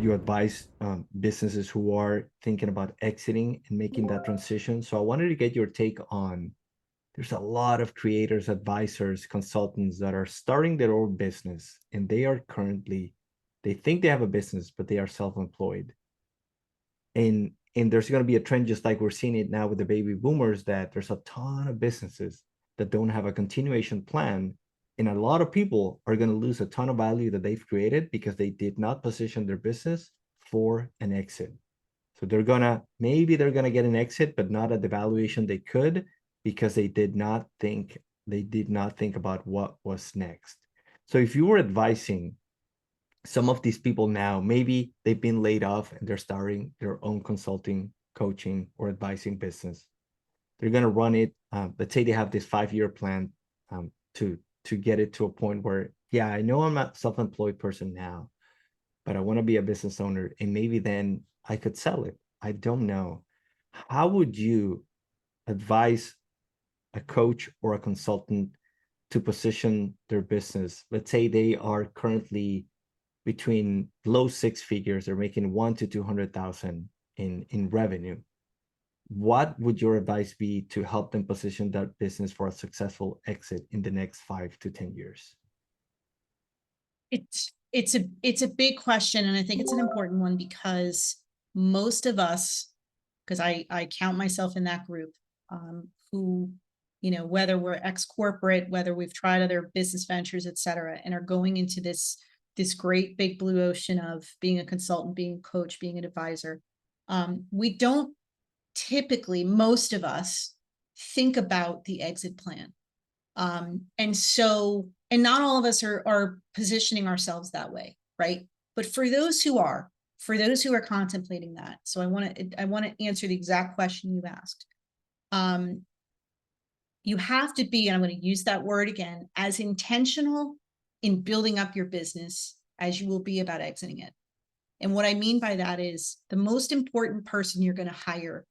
you advise businesses who are thinking about exiting and making that transition. So I wanted to get your take on, there's a lot of creators, advisors, consultants that are starting their own business, and they think they have a business, but they are self-employed. And there's going to be a trend, just like we're seeing it now with the baby boomers, that there's a ton of businesses that don't have a continuation plan. And a lot of people are going to lose a ton of value that they've created because they did not position their business for an exit. So maybe they're gonna get an exit, but not at the valuation they could, because they did not think about what was next. So if you were advising some of these people now, maybe they've been laid off and they're starting their own consulting, coaching, or advising business. They're gonna run it. Let's say they have this 5-year plan to get it to a point where, yeah, I know I'm a self-employed person now, but I want to be a business owner, and maybe then I could sell it. I don't know. How would you advise a coach or a consultant to position their business? Let's say they are currently between low 6 figures, they're making 1 to 200,000 in revenue. What would your advice be to help them position that business for a successful exit in the next 5 to 10 years? It's a big question, and I think it's an important one, because most of us, because I count myself in that group, who, whether we're ex-corporate, whether we've tried other business ventures, et cetera, and are going into this great big blue ocean of being a consultant, being a coach, being an advisor. We don't typically, most of us, think about the exit plan. And not all of us are positioning ourselves that way, right? But for those who are contemplating that, so I want to answer the exact question you asked. You have to be, and I'm going to use that word again, as intentional in building up your business as you will be about exiting it. And what I mean by that is, the most important person you're going to hire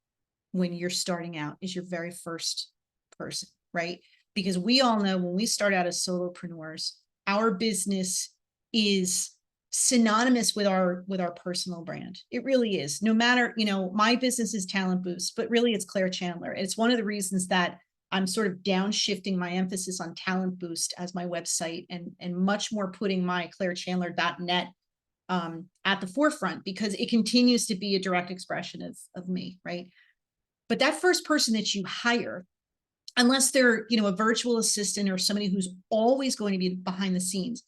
when you're starting out is your very first person, right? Because we all know when we start out as solopreneurs, our business is synonymous with our personal brand. It really is. No matter, my business is Talent Boost, but really it's Claire Chandler. And it's one of the reasons that I'm sort of downshifting my emphasis on Talent Boost as my website, and much more putting my clairechandler.net at the forefront, because it continues to be a direct expression of me, right? But that first person that you hire, unless they're, a virtual assistant or somebody who's always going to be behind the scenes,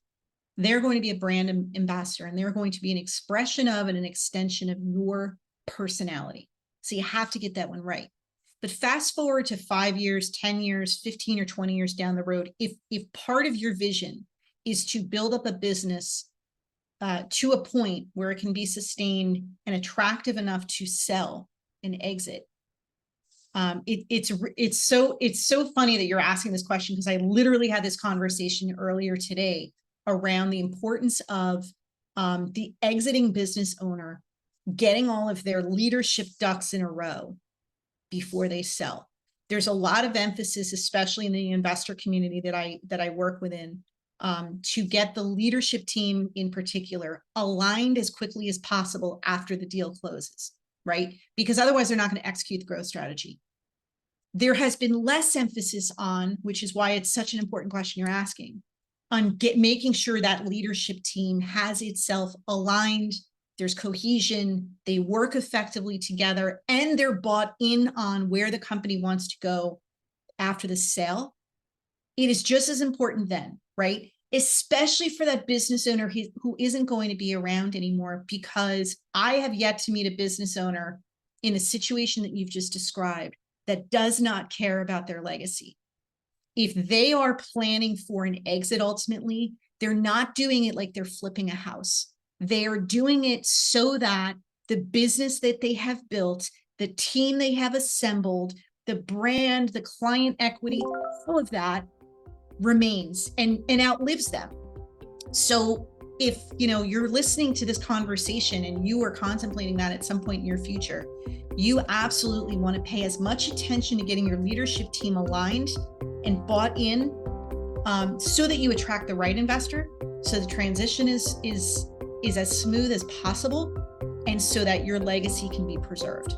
they're going to be a brand ambassador, and they're going to be an expression of and an extension of your personality. So you have to get that one right. But fast forward to 5 years, 10 years, 15 or 20 years down the road, if part of your vision is to build up a business to a point where it can be sustained and attractive enough to sell and exit, it's so funny that you're asking this question, because I literally had this conversation earlier today around the importance of the exiting business owner getting all of their leadership ducks in a row before they sell. There's a lot of emphasis, especially in the investor community that I work within, to get the leadership team in particular aligned as quickly as possible after the deal closes, right? Because otherwise they're not going to execute the growth strategy. There has been less emphasis on, which is why it's such an important question you're asking, on making sure that leadership team has itself aligned, there's cohesion, they work effectively together, and they're bought in on where the company wants to go after the sale. It is just as important then, right? Especially for that business owner who isn't going to be around anymore, because I have yet to meet a business owner in a situation that you've just described that does not care about their legacy. If they are planning for an exit, ultimately, they're not doing it like they're flipping a house. They are doing it so that the business that they have built, the team they have assembled, the brand, the client equity, all of that remains and outlives them. So if you're listening to this conversation and you are contemplating that at some point in your future, you absolutely want to pay as much attention to getting your leadership team aligned and bought in, so that you attract the right investor, so the transition is is as smooth as possible, and so that your legacy can be preserved.